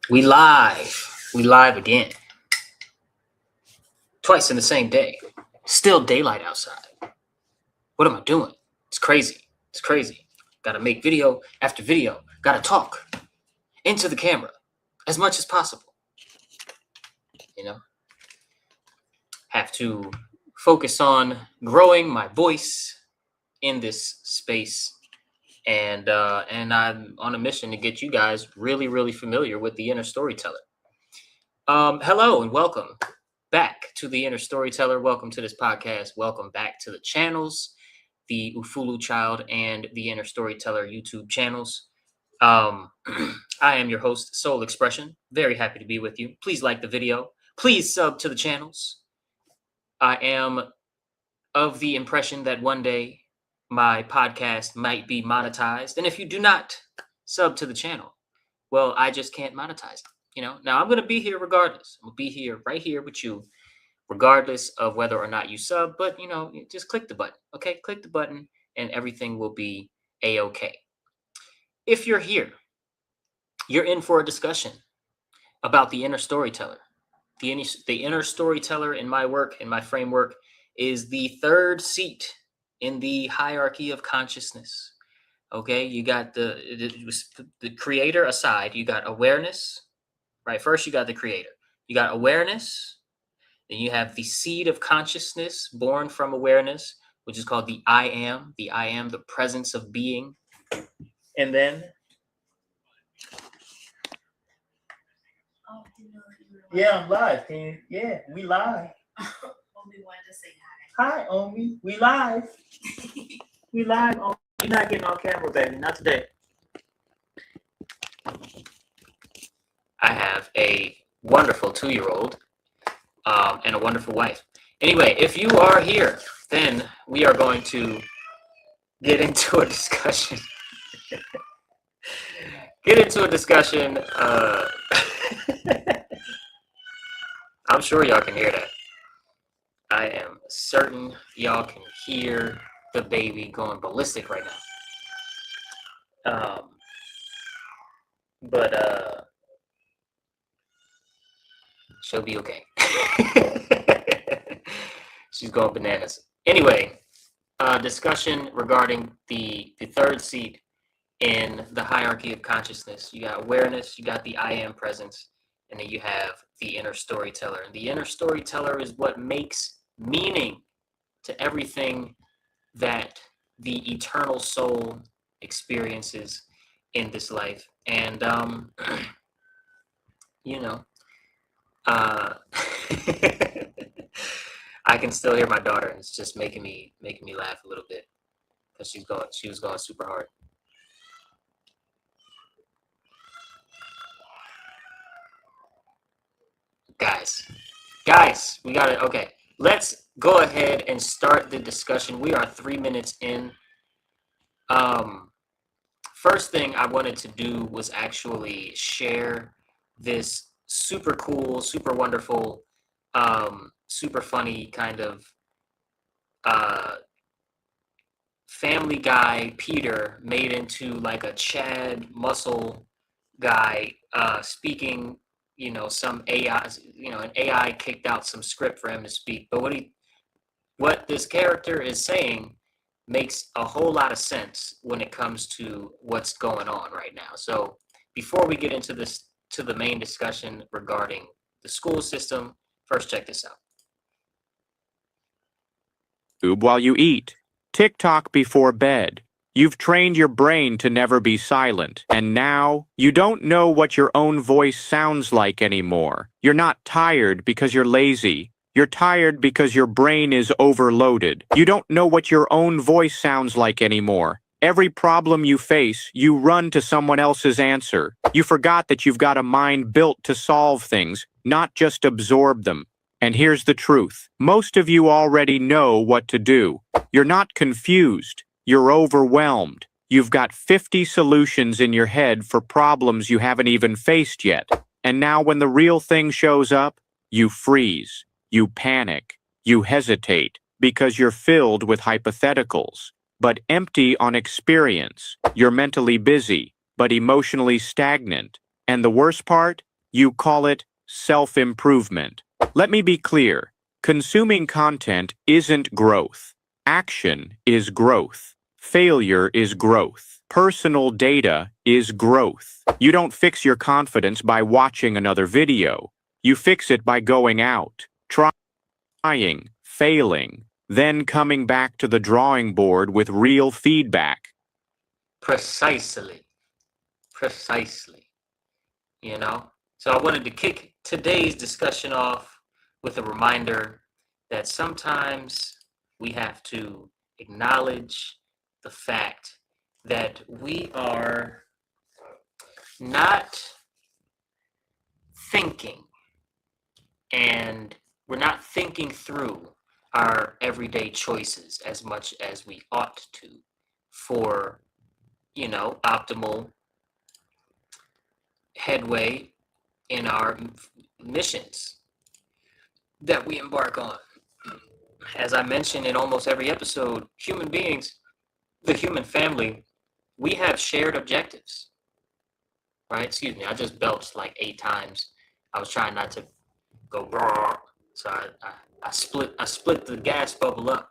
We live. We live again. Twice in the same day. Still daylight outside. What am I doing? It's crazy. It's crazy. Gotta make video after video. Gotta talk into the camera as much as possible. You know? Have to focus on growing my voice in this space. And I'm on a mission to get you guys really, really familiar with the inner storyteller. Hello and welcome back to the Inner Storyteller. Welcome to this podcast. Welcome back to the channels, the Ufuluchild and the Inner Storyteller YouTube channels. I am your host, Soul Expression. Very happy to be with you. Please like the video. Please sub to the channels. I am of the impression that one day my podcast might be monetized. And if you do not sub to the channel, well, I just can't monetize it. You know, now I'm going to be here regardless. I'm going to be here right here with you, regardless of whether or not you sub. But, you know, just click the button. Okay, click the button and everything will be A-okay. If you're here, you're in for a discussion about the inner storyteller. The inner storyteller in my work, in my framework, is the third seat in the hierarchy of consciousness. Okay, you got the creator aside, you got awareness, right? First, you got the creator. You got awareness. Then you have the seed of consciousness born from awareness, which is called the I am, the presence of being. And then, yeah, I'm live. Yeah, we live. Omi wanted to say Hi, Omi. We live. We live. Omi. You're not getting on camera, baby. Not today. I have a wonderful 2-year-old and a wonderful wife. Anyway, if you are here, then we are going to get into a discussion. I'm sure y'all can hear that. I am certain y'all can hear the baby going ballistic right now. But she'll be okay. She's going bananas. Anyway, discussion regarding the third seat in the hierarchy of consciousness. You got awareness, you got the I am presence, and then you have the inner storyteller. And the inner storyteller is what makes meaning to everything that the eternal soul experiences in this life. And you know, I can still hear my daughter, and it's just making me laugh a little bit because she was going super hard. Guys, we got it. Okay, let's go ahead and start the discussion. We are 3 minutes in. First thing I wanted to do was actually share this super cool, super wonderful, super funny kind of Family Guy Peter made into like a Chad muscle guy speaking, you know, some AI, you know, an AI kicked out some script for him to speak. But what this character is saying makes a whole lot of sense when it comes to what's going on right now. So before we get into the main discussion regarding the school system, first check this out. YouTube while you eat. TikTok before bed. You've trained your brain to never be silent, and now you don't know what your own voice sounds like anymore. You're not tired because you're lazy. You're tired because your brain is overloaded. You don't know what your own voice sounds like anymore. Every problem you face, you run to someone else's answer. You forgot that you've got a mind built to solve things, not just absorb them. And here's the truth. Most of you already know what to do. You're not confused. You're overwhelmed. You've got 50 solutions in your head for problems you haven't even faced yet. And now when the real thing shows up, you freeze. You panic. You hesitate because you're filled with hypotheticals, but empty on experience. You're mentally busy, but emotionally stagnant. And the worst part? You call it self-improvement. Let me be clear. Consuming content isn't growth. Action is growth. Failure is growth. Personal data is growth. You don't fix your confidence by watching another video. You fix it by going out, trying, failing, then coming back to the drawing board with real feedback. Precisely. Precisely. You know? So I wanted to kick today's discussion off with a reminder that sometimes we have to acknowledge the fact that we are not thinking, and we're not thinking through our everyday choices as much as we ought to for, optimal headway in our missions that we embark on. As I mentioned in almost every episode, human beings, the human family, we have shared objectives, right? Excuse me, I just belched like 8 times. I was trying not to go raw, so I split the gas bubble up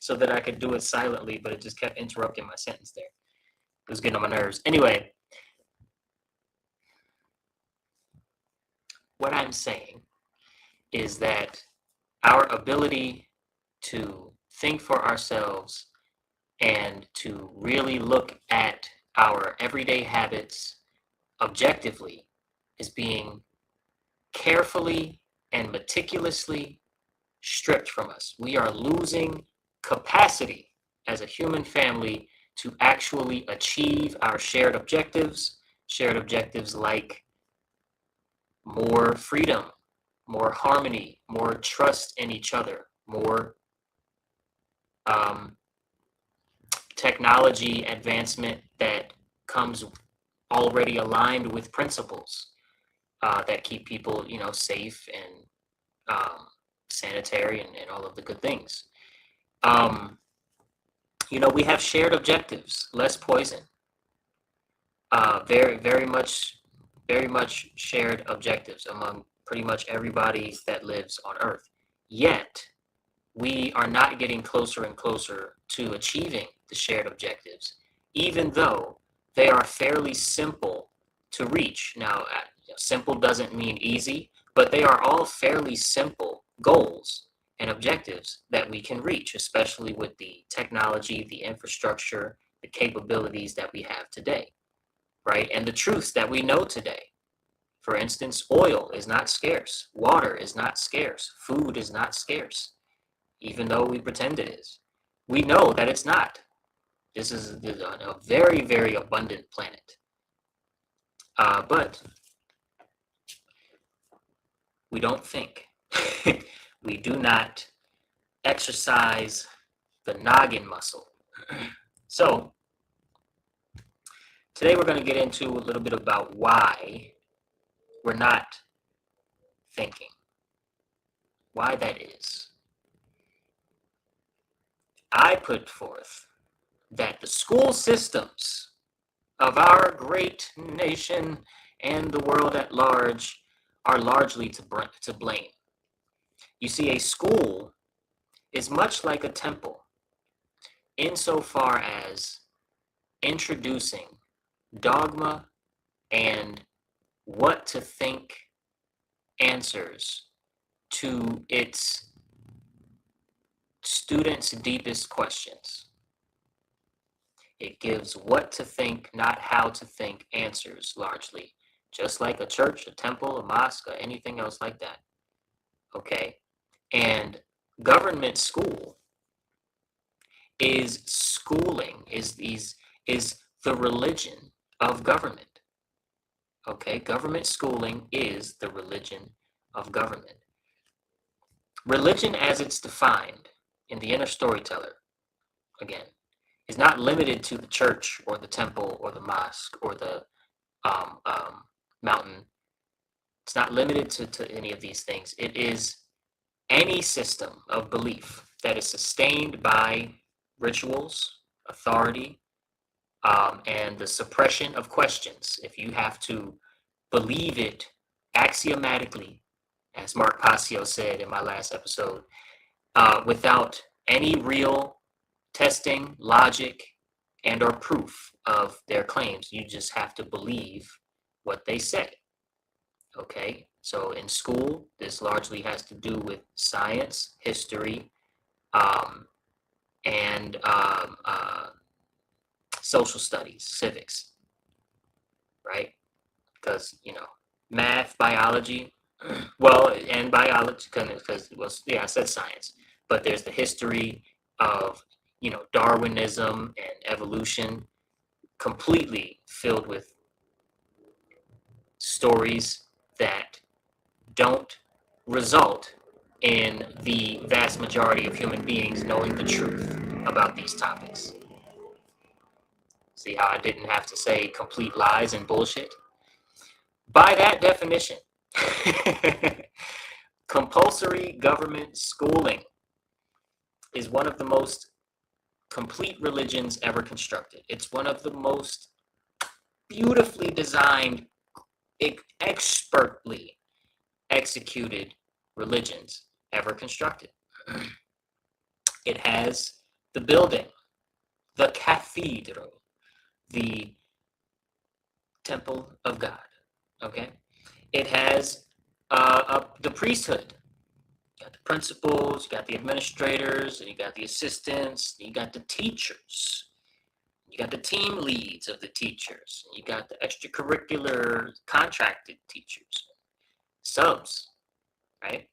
so that I could do it silently, but it just kept interrupting my sentence there. It was getting on my nerves. Anyway, what I'm saying is that our ability to think for ourselves and to really look at our everyday habits objectively is being carefully and meticulously stripped from us. We are losing capacity as a human family to actually achieve our shared objectives like more freedom, more harmony, more trust in each other, more technology advancement that comes already aligned with principles that keep people, safe and sanitary and all of the good things. We have shared objectives, less poison. Very much shared objectives among pretty much everybody that lives on Earth. Yet, we are not getting closer and closer to achieving the shared objectives, even though they are fairly simple to reach. Now, simple doesn't mean easy, but they are all fairly simple goals and objectives that we can reach, especially with the technology, the infrastructure, the capabilities that we have today, right? And the truths that we know today. For instance, oil is not scarce, water is not scarce, food is not scarce, even though we pretend it is. We know that it's not. This is a very, very abundant planet. But we don't think. We do not exercise the noggin muscle. So, today we're going to get into a little bit about why we're not thinking. Why that is. I put forth that the school systems of our great nation and the world at large are largely to blame. You see, a school is much like a temple insofar as introducing dogma and what to think answers to its students' deepest questions. It gives what to think, not how to think answers largely, just like a church, a temple, a mosque, or anything else like that. Okay? And government school is schooling, is the religion of government. Okay? Government schooling is the religion of government. Religion as it's defined in the Inner Storyteller, again, is not limited to the church or the temple or the mosque or the mountain. It's not limited to any of these things. It is any system of belief that is sustained by rituals, authority, and the suppression of questions. If you have to believe it axiomatically, as Mark Passio said in my last episode, without any real testing, logic, and or proof of their claims. You just have to believe what they say. Okay, so in school, this largely has to do with science, history, and social studies, civics, right? Because, math, biology, well, and biology, because, well, yeah, I said science, but there's the history of, Darwinism and evolution, completely filled with stories that don't result in the vast majority of human beings knowing the truth about these topics. See how I didn't have to say complete lies and bullshit? By that definition, compulsory government schooling is one of the most complete religions ever constructed. It's one of the most beautifully designed, expertly executed religions ever constructed. It has the building, the cathedral, the temple of God. Okay, it has the priesthood. You got the principals, you got the administrators, and you got the assistants, you got the teachers, you got the team leads of the teachers, you got the extracurricular contracted teachers, subs, right?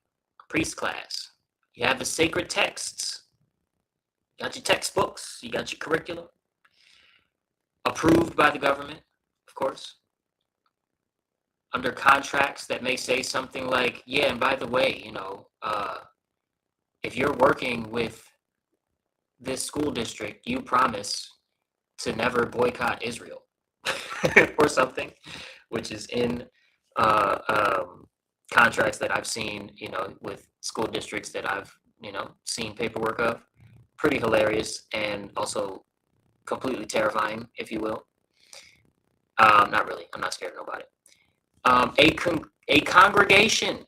Priest class. You have the sacred texts. You got your textbooks, you got your curriculum, approved by the government, of course, under contracts that may say something like, yeah, and by the way, if you're working with this school district, you promise to never boycott Israel or something, which is in contracts that I've seen, with school districts that I've, seen paperwork of. Pretty hilarious and also completely terrifying, if you will. Not really. I'm not scared of nobody. A congregation,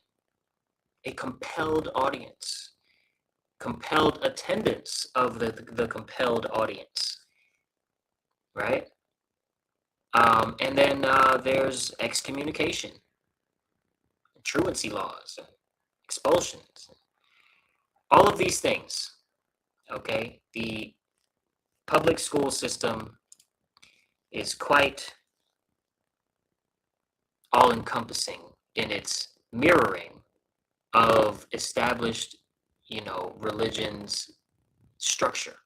a compelled audience, compelled attendance of the compelled audience, right? And then there's excommunication, truancy laws, expulsions, all of these things, okay? The public school system is quite all-encompassing in its mirroring of established, religion's structure,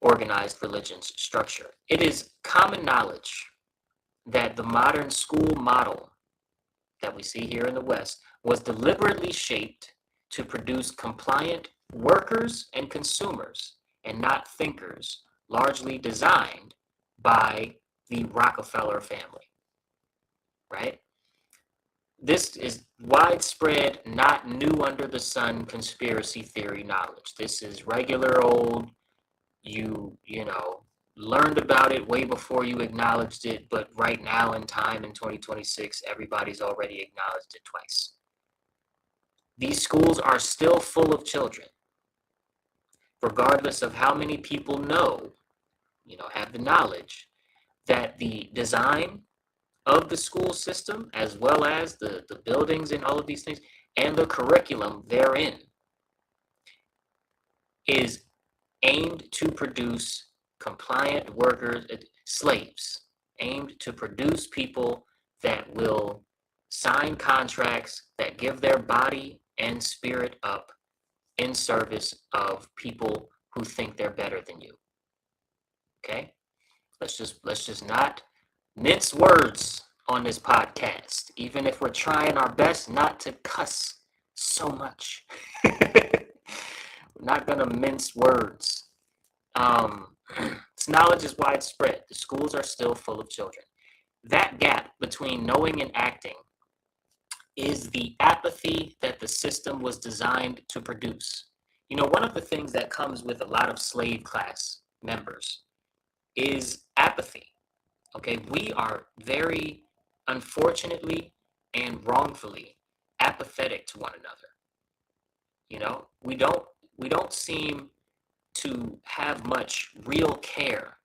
organized religion's structure. It is common knowledge that the modern school model that we see here in the West was deliberately shaped to produce compliant workers and consumers and not thinkers, largely designed by the Rockefeller family, right? This is widespread, not new under the sun conspiracy theory knowledge. This is regular old, you learned about it way before you acknowledged it, but right now in time in 2026, everybody's already acknowledged it twice. These schools are still full of children, regardless of how many people know, have the knowledge that the design of the school system, as well as the buildings and all of these things, and the curriculum therein, is aimed to produce compliant workers, slaves, aimed to produce people that will sign contracts that give their body and spirit up in service of people who think they're better than you. Okay? Let's just not mince words on this podcast, even if we're trying our best not to cuss so much. We're not gonna mince words. This knowledge is widespread. The schools are still full of children. That gap between knowing and acting is the apathy that the system was designed to produce. One of the things that comes with a lot of slave class members is apathy. Okay, we are very unfortunately and wrongfully apathetic to one another. You know, we don't seem to have much real care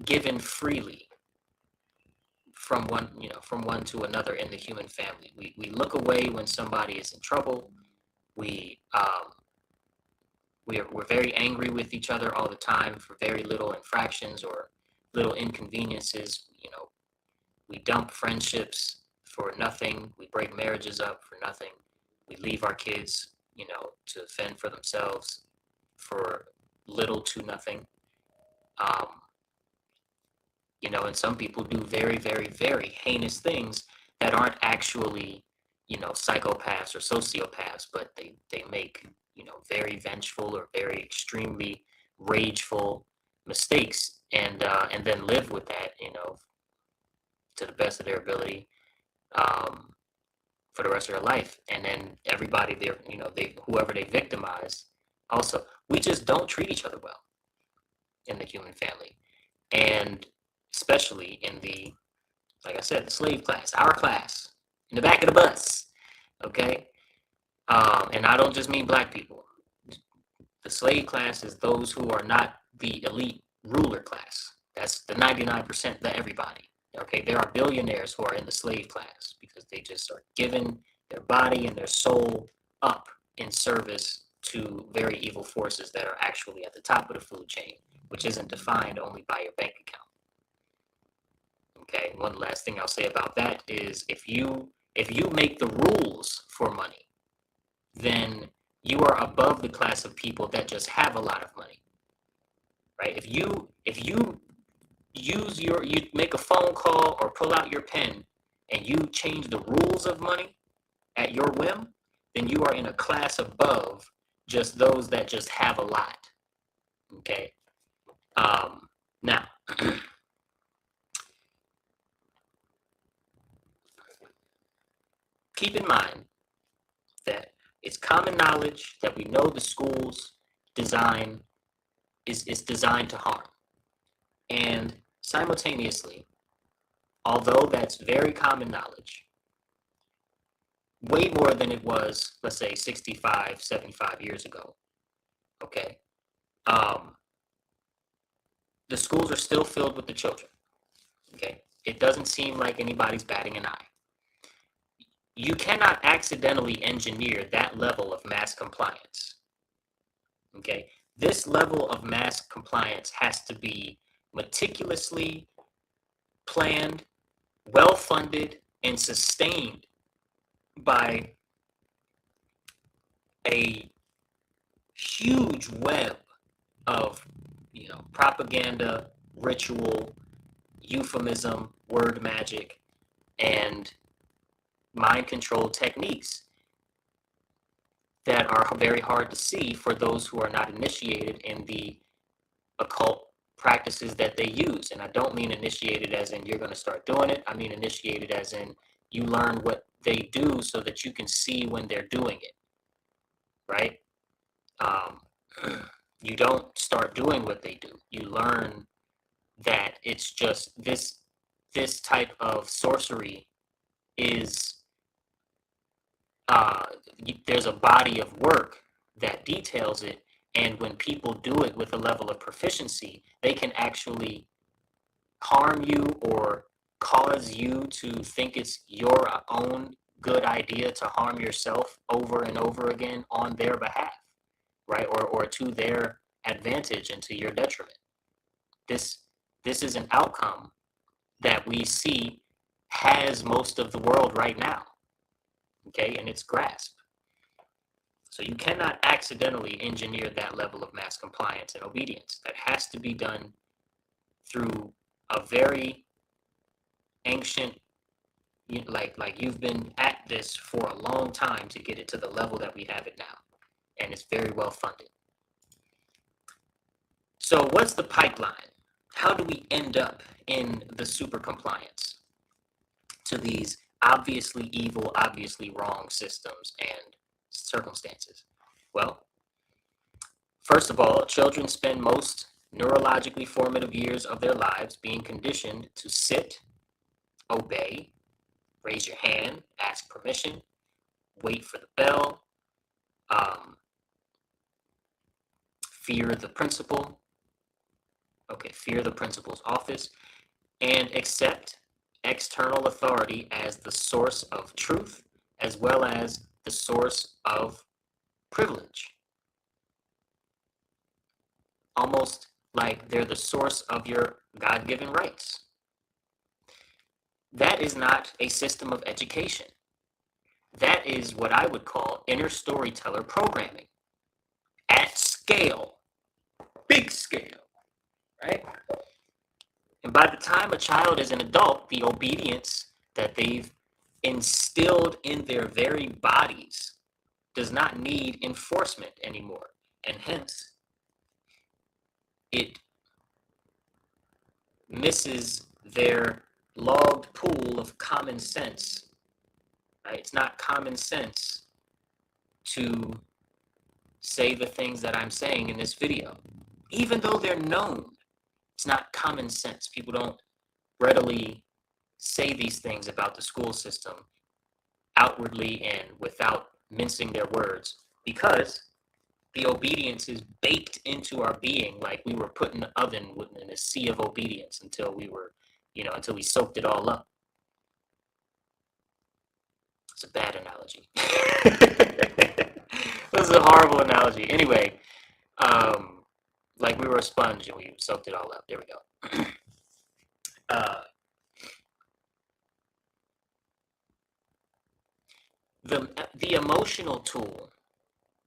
given freely from one to another in the human family. We look away when somebody is in trouble. We're very angry with each other all the time for very little infractions or little inconveniences. You know, we dump friendships for nothing. We break marriages up for nothing. We leave our kids, to fend for themselves for little to nothing. Um, and some people do very, very, very heinous things that aren't actually, psychopaths or sociopaths, but they make, very vengeful or very extremely rageful mistakes, and then live with that, to the best of their ability, for the rest of their life. And then everybody there, whoever they victimize, also, we just don't treat each other well in the human family, and especially in the, like I said, the slave class, our class, in the back of the bus, okay? And I don't just mean black people. The slave class is those who are not the elite ruler class. That's the 99%, the everybody, okay? There are billionaires who are in the slave class because they just are giving their body and their soul up in service to very evil forces that are actually at the top of the food chain, which isn't defined only by your bank account. Okay, one last thing I'll say about that is if you make the rules for money, then you are above the class of people that just have a lot of money, right? If you you make a phone call or pull out your pen and you change the rules of money at your whim, then you are in a class above just those that just have a lot. Okay. Now. Keep in mind that it's common knowledge that we know the school's design is designed to harm. And simultaneously, although that's very common knowledge, way more than it was, let's say, 65, 75 years ago, okay, the schools are still filled with the children, okay? It doesn't seem like anybody's batting an eye. You cannot accidentally engineer that level of mass compliance. Okay, this level of mass compliance has to be meticulously planned, well funded, and sustained by a huge web of, propaganda, ritual, euphemism, word magic, and mind control techniques that are very hard to see for those who are not initiated in the occult practices that they use. And I don't mean initiated as in you're going to start doing it. I mean initiated as in you learn what they do so that you can see when they're doing it, right? You don't start doing what they do. You learn that it's just this type of sorcery is there's a body of work that details it, and when people do it with a level of proficiency, they can actually harm you or cause you to think it's your own good idea to harm yourself over and over again on their behalf, right? Or to their advantage and to your detriment. This is an outcome that we see has most of the world right now, okay, in its grasp. So you cannot accidentally engineer that level of mass compliance and obedience. That has to be done through a very ancient, like you've been at this for a long time to get it to the level that we have it now. And it's very well funded. So what's the pipeline? How do we end up in the super compliance to these obviously evil, obviously wrong systems and circumstances? Well, first of all, children spend most neurologically formative years of their lives being conditioned to sit, obey, raise your hand, ask permission, wait for the bell, fear the principal, fear the principal's office, and accept external authority as the source of truth as well as the source of privilege. Almost like they're the source of your God-given rights. That is not a system of education. That is what I would call inner storyteller programming at scale, big scale, right? And by the time a child is an adult, the obedience that they've instilled in their very bodies does not need enforcement anymore. And hence, it misses their logged pool of common sense. Right? It's not common sense to say the things that I'm saying in this video, even though they're known. It's not common sense. People don't readily say these things about the school system outwardly and without mincing their words, because the obedience is baked into our being, like we were put in the oven in a sea of obedience until we were, until we soaked it all up. It's a bad analogy. This is a horrible analogy. Anyway, like we were a sponge and we soaked it all up. There we go. The emotional tool,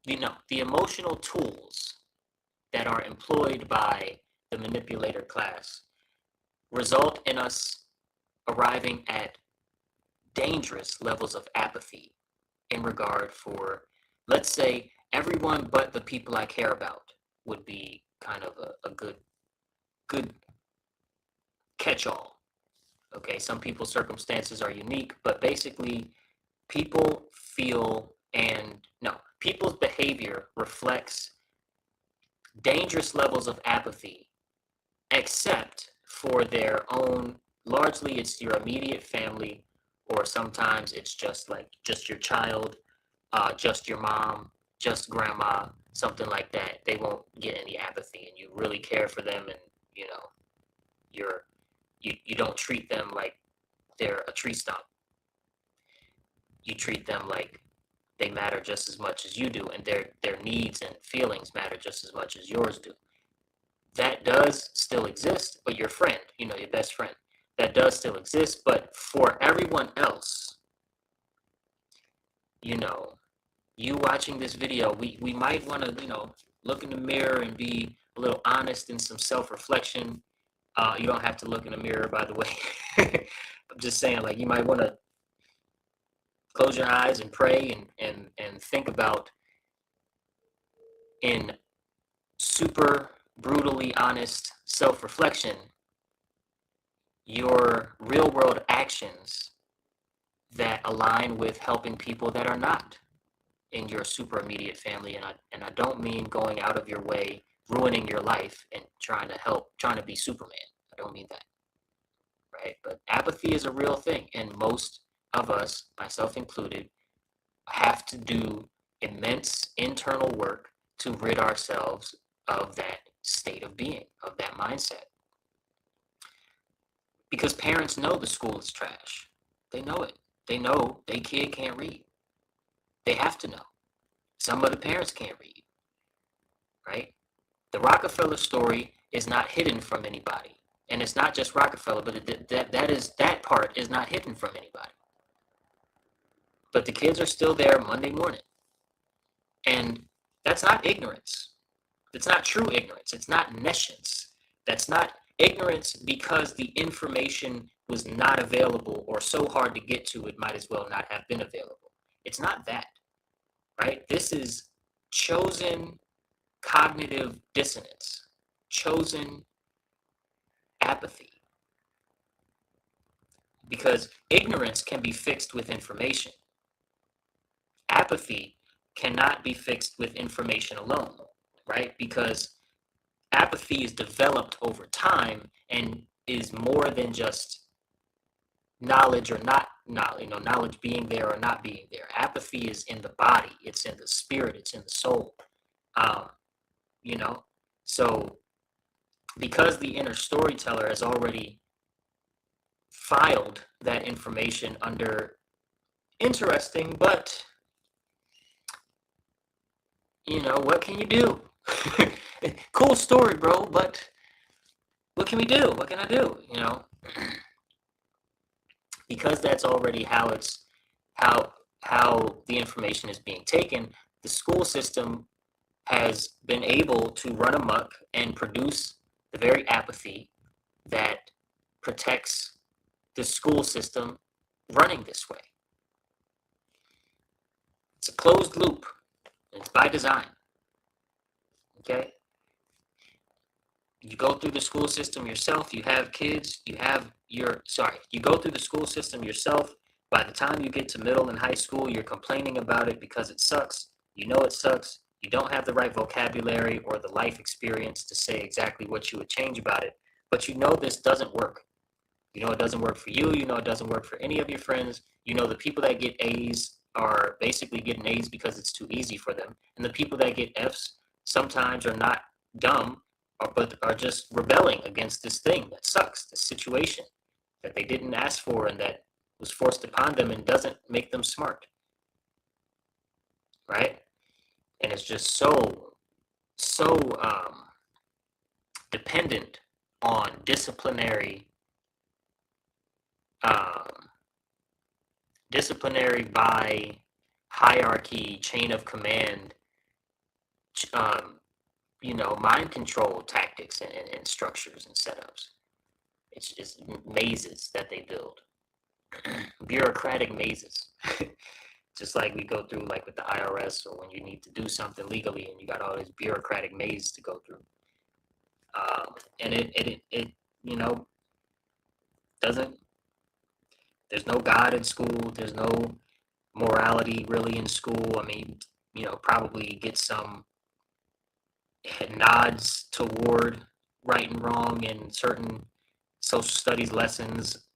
the emotional tools that are employed by the manipulator class result in us arriving at dangerous levels of apathy in regard for, let's say, everyone but the people I care about would be kind of a good catch-all. Okay, some people's circumstances are unique, but basically people's behavior reflects dangerous levels of apathy, except for their own. Largely it's your immediate family, or sometimes it's just your child, just your mom, just grandma, something like that. They won't get any apathy, and you really care for them, and you don't treat them like they're a tree stump. You treat them like they matter just as much as you do, and their needs and feelings matter just as much as yours do. That does still exist, but your friend, your best friend, that does still exist. But for everyone else, you watching this video, we might want to, look in the mirror and be a little honest in some self-reflection. You don't have to look in the mirror, by the way. I'm just saying, like, you might want to close your eyes and pray and think about, in super brutally honest self-reflection, your real-world actions that align with helping people that are not in your super immediate family. And I don't mean going out of your way, ruining your life and trying to be Superman. I don't mean that, right? But apathy is a real thing, and most of us, myself included, have to do immense internal work to rid ourselves of that state of being, of that mindset. Because parents know the school is trash. They know it. They know their kid can't read. They have to know. Some of the parents can't read, right? The Rockefeller story is not hidden from anybody. And it's not just Rockefeller, but that part is not hidden from anybody. But the kids are still there Monday morning. And that's not ignorance. It's not true ignorance. It's not nescience. That's not ignorance because the information was not available or so hard to get to it might as well not have been available. It's not that, right? This is chosen cognitive dissonance, chosen apathy. Because ignorance can be fixed with information. Apathy cannot be fixed with information alone, right? Because apathy is developed over time and is more than just knowledge or not knowledge, knowledge being there or not being there. Apathy is in the body, it's in the spirit, it's in the soul. Um, you know, so because the inner storyteller has already filed that information under interesting, but what can you do? Cool story, bro, but what can we do? What can I do? Because that's already how the information is being taken. The school system has been able to run amok and produce the very apathy that protects the school system running this way. It's a closed loop. It's by design. Okay? You go through the school system yourself, you have kids, you go through the school system yourself. By the time you get to middle and high school, you're complaining about it because it sucks. You know it sucks. You don't have the right vocabulary or the life experience to say exactly what you would change about it. But this doesn't work. It doesn't work for you. It doesn't work for any of your friends. The people that get A's are basically getting A's because it's too easy for them. And the people that get F's sometimes are not dumb, but are just rebelling against this thing that sucks, this situation that they didn't ask for and that was forced upon them and doesn't make them smart. Right? And it's just so dependent on disciplinary by hierarchy, chain of command, mind control tactics and structures and setups. It's just mazes that they build. Bureaucratic mazes. Just like we go through like with the IRS, or when you need to do something legally and you got all these bureaucratic mazes to go through. And it doesn't, there's no God in school. There's no morality really in school. I mean, probably get some nods toward right and wrong in certain social studies lessons.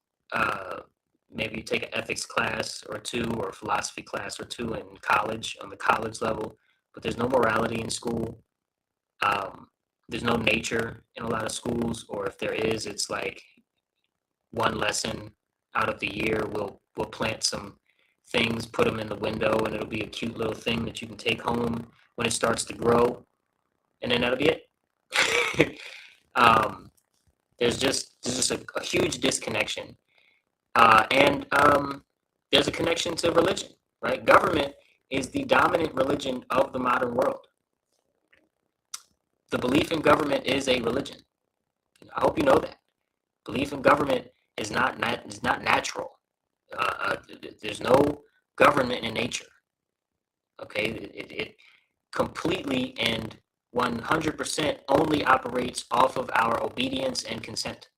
Maybe you take an ethics class or two, or a philosophy class or two in college, on the college level, but there's no morality in school. There's no nature in a lot of schools, or if there is, it's like one lesson out of the year. We'll plant some things, put them in the window, and it'll be a cute little thing that you can take home when it starts to grow, and then that'll be it. There's just a huge disconnection. And there's a connection to religion, right? Government is the dominant religion of the modern world. The belief in government is a religion. I hope you know that. Belief in government is not natural. There's no government in nature. Okay, it completely and 100% only operates off of our obedience and consent.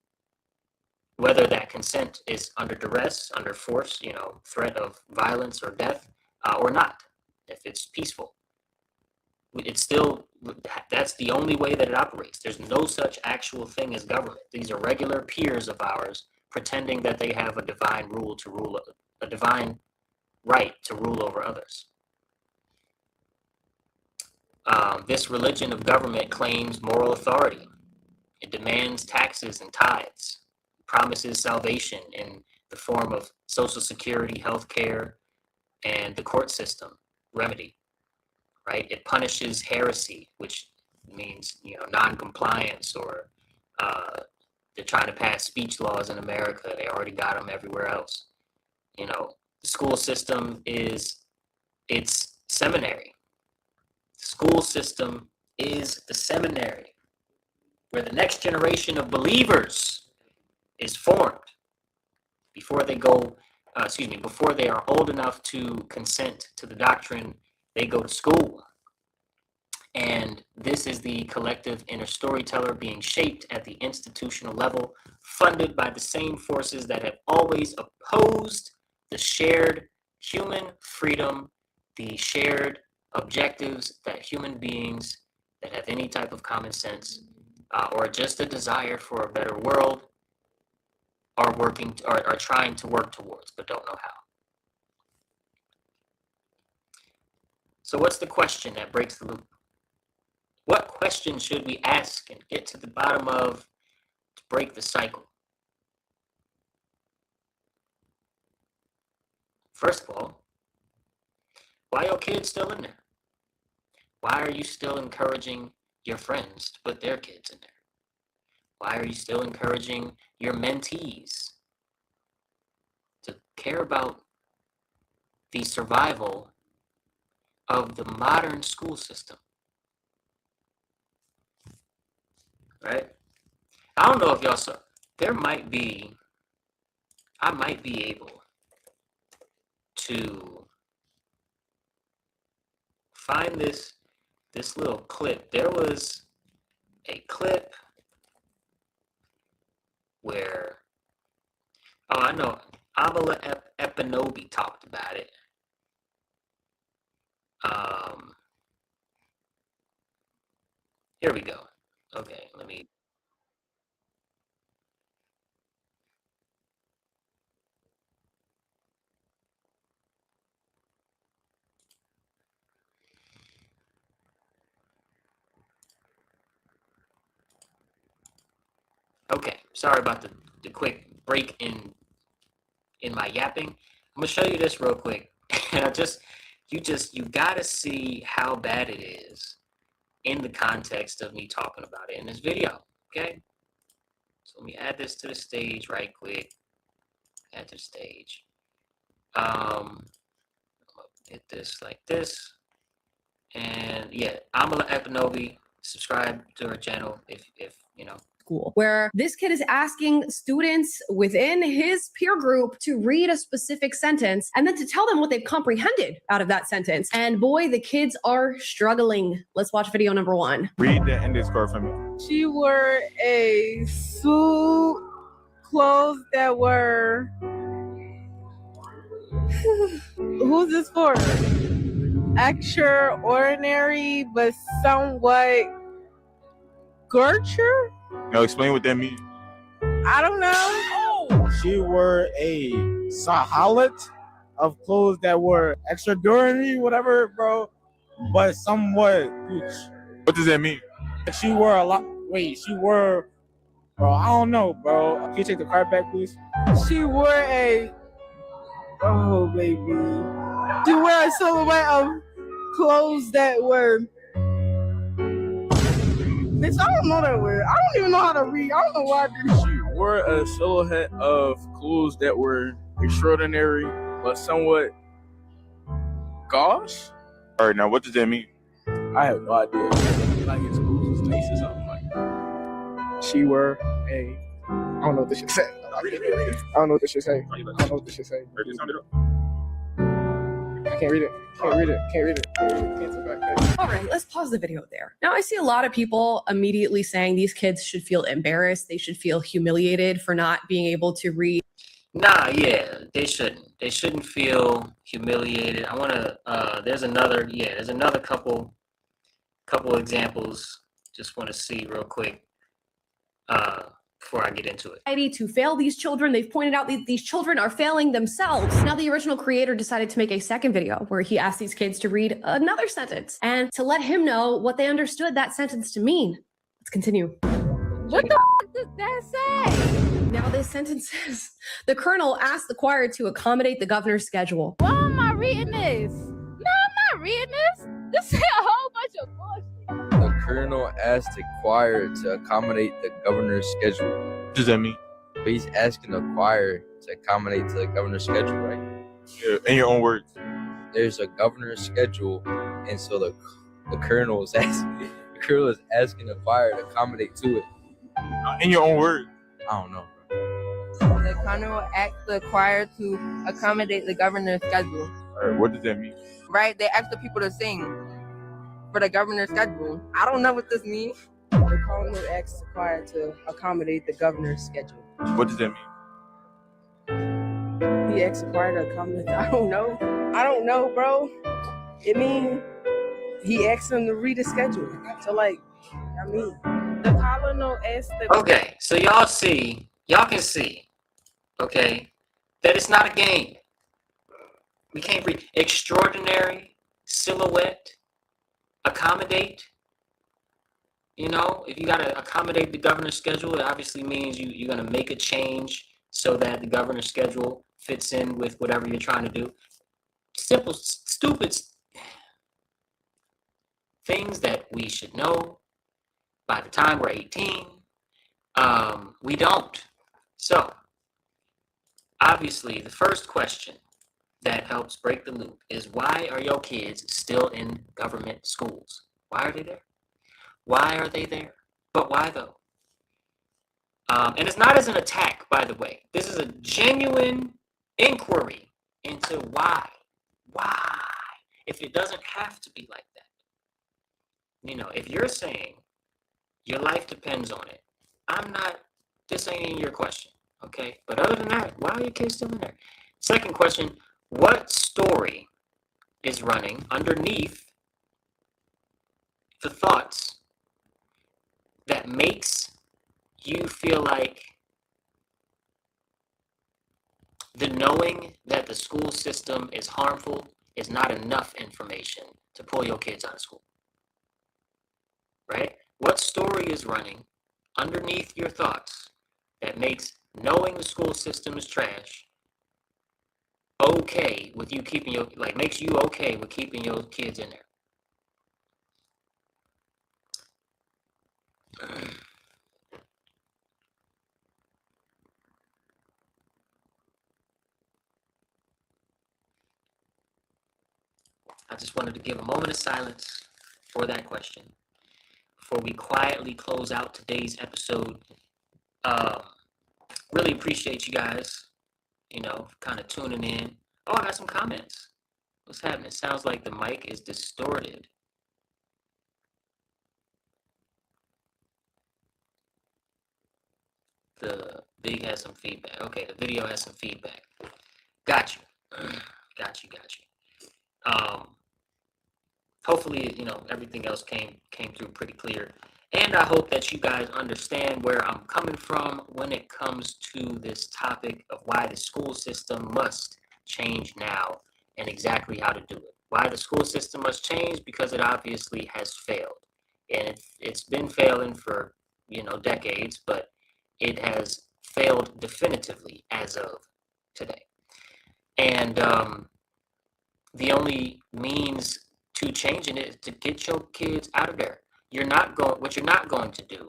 Whether that consent is under duress, under force, threat of violence or death, or not, if it's peaceful. It's still, that's the only way that it operates. There's no such actual thing as government. These are regular peers of ours pretending that they have a divine right to rule over others. This religion of government claims moral authority. It demands taxes and tithes, promises salvation in the form of Social Security, health care, and the court system remedy, right? It punishes heresy, which means, non-compliance, or they're trying to pass speech laws in America. They already got them everywhere else. The school system is its seminary. The school system is the seminary where the next generation of believers is formed before they before they are old enough to consent to the doctrine. They go to school. And this is the collective inner storyteller being shaped at the institutional level, funded by the same forces that have always opposed the shared human freedom, the shared objectives that human beings that have any type of common sense, or just a desire for a better world, are trying to work towards, but don't know how. So what's the question that breaks the loop? What question should we ask and get to the bottom of to break the cycle? First of all, why are your kids still in there? Why are you still encouraging your friends to put their kids in there? Why are you still encouraging your mentees to care about the survival of the modern school system? Right? I don't know if y'all saw. I might be able to find this little clip. There was a clip where, oh, I know, Abala Epinobi talked about it. Here we go. Okay, let me. Okay, sorry about the quick break in my yapping. I'm gonna show you this real quick. And you gotta see how bad it is in the context of me talking about it in this video. Okay? So let me add this to the stage right quick. Add to the stage. I'm gonna hit this like this. And yeah, Amala Epinobi, subscribe to her channel if you know. School, where this kid is asking students within his peer group to read a specific sentence and then to tell them what they've comprehended out of that sentence. And boy, the kids are struggling. Let's watch video number 1. Read the ending score for me. She wore a suit, clothes that were. Who's this for? Extraordinary, but somewhat Gertrude? No, explain what that means. I don't know. She wore a sahalat of clothes that were extraordinary, whatever, bro, but somewhat gooch. What does that mean? She wore a lot. Wait, she wore. Bro, I don't know, bro. Can you take the card back, please? She wore a. Oh, baby. She wore a silhouette of clothes that were. Bitch, I don't know that word. I don't even know how to read. I don't know why I do. She wore a silhouette of clothes that were extraordinary, but somewhat gauche. All right, now what does that mean? I have no idea. Like his clothes was nice or something like that. She wore a. I don't know what this should say. I don't know what this should say. I don't know what this should say. I can't read it. Can't read it. Can't read it. Cancel back. All right, let's pause the video there. Now, I see a lot of people immediately saying these kids should feel embarrassed. They should feel humiliated for not being able to read. Nah, yeah, they shouldn't. They shouldn't feel humiliated. I want to. There's another couple examples. Just want to see real quick. Before I get into it. To fail these children. They've pointed out that these children are failing themselves. Now, the original creator decided to make a second video where he asked these kids to read another sentence and to let him know what they understood that sentence to mean. Let's continue. What the f does that say? Now, this sentence says, the colonel asked the choir to accommodate the governor's schedule. Why am I reading this? No, I'm not reading this. This is a whole bunch of bullshit. The colonel asked the choir to accommodate the governor's schedule. What does that mean? But he's asking the choir to accommodate to the governor's schedule, right? Yeah, in your own words. There's a governor's schedule, and so the colonel is asking the choir to accommodate to it. In your own words. I don't know. The colonel asked the choir to accommodate the governor's schedule. All right, what does that mean? Right? They asked the people to sing for the governor's schedule. I don't know what this means. The colonel asked the choir to accommodate the governor's schedule. What does that mean? He asked the choir to accommodate. I don't know, bro. It means he asked them to read the schedule. So, the colonel asked the. Okay, so y'all can see okay, that it's not a game. We can't read extraordinary, silhouette, accommodate. You know, if you got to accommodate the governor's schedule, it obviously means you're going to make a change so that the governor's schedule fits in with whatever you're trying to do. Simple, stupid things that we should know by the time we're 18. We don't. So, obviously, the first question that helps break the loop is, why are your kids still in government schools? Why are they there? Why are they there? But why though? And it's not as an attack, by the way. This is a genuine inquiry into why. Why? If it doesn't have to be like that. You know, if you're saying your life depends on it, this ain't in your question, okay? But other than that, why are your kids still in there? Second question, what story is running underneath the thoughts that makes you feel like the knowing that the school system is harmful is not enough information to pull your kids out of school? Right? What story is running underneath your thoughts that makes knowing the school system is trash okay with you makes you okay with keeping your kids in there? I just wanted to give a moment of silence for that question before we quietly close out today's episode. Really appreciate you guys, kind of tuning in. Oh, I got some comments. What's happening? Sounds like the mic is distorted. The Big has some feedback. Okay, the video has some feedback. Got you. Got you. Hopefully, everything else came through pretty clear. And I hope that you guys understand where I'm coming from when it comes to this topic of why the school system must change now and exactly how to do it. Why the school system must change? Because it obviously has failed. And it's been failing for, decades, but it has failed definitively as of today. And the only means to changing it is to get your kids out of there. What you're not going to do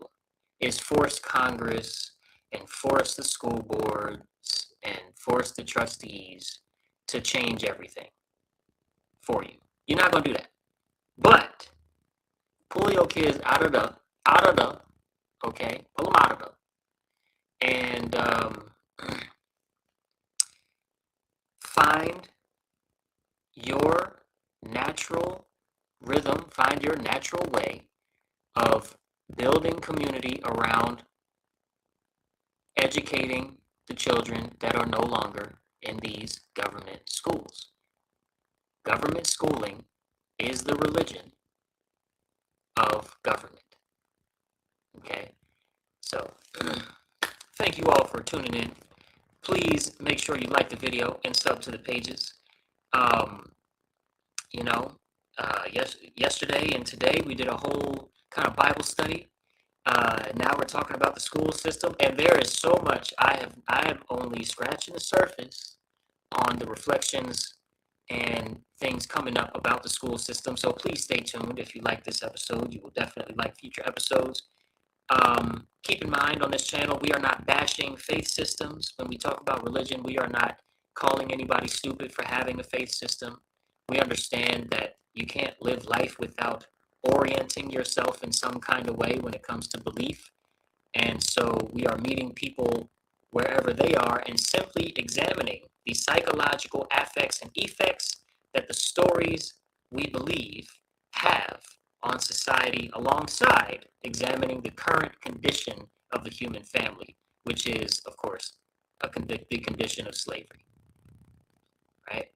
is force Congress and force the school boards and force the trustees to change everything for you. You're not going to do that. But pull your kids out of the, okay? Pull them out of the, and find your natural rhythm, find your natural way of building community around educating the children that are no longer in these government schools. Government schooling is the religion of government. Okay? So, thank you all for tuning in. Please make sure you like the video and sub to the pages. Yesterday and today we did a whole kind of Bible study. Now we're talking about the school system, and there is so much. I have only scratching the surface on the reflections and things coming up about the school system. So please stay tuned. If you like this episode, you will definitely like future episodes. Keep in mind, on this channel, we are not bashing faith systems. When we talk about religion, we are not calling anybody stupid for having a faith system. We understand that you can't live life without orienting yourself in some kind of way when it comes to belief. And so we are meeting people wherever they are and simply examining the psychological affects and effects that the stories we believe have on society, alongside examining the current condition of the human family, which is, of course, the condition of slavery. Right?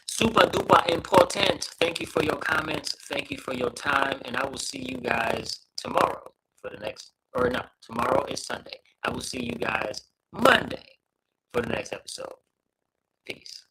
Super duper important. Thank you for your comments. Thank you for your time. And I will see you guys tomorrow tomorrow is Sunday. I will see you guys Monday for the next episode. Peace.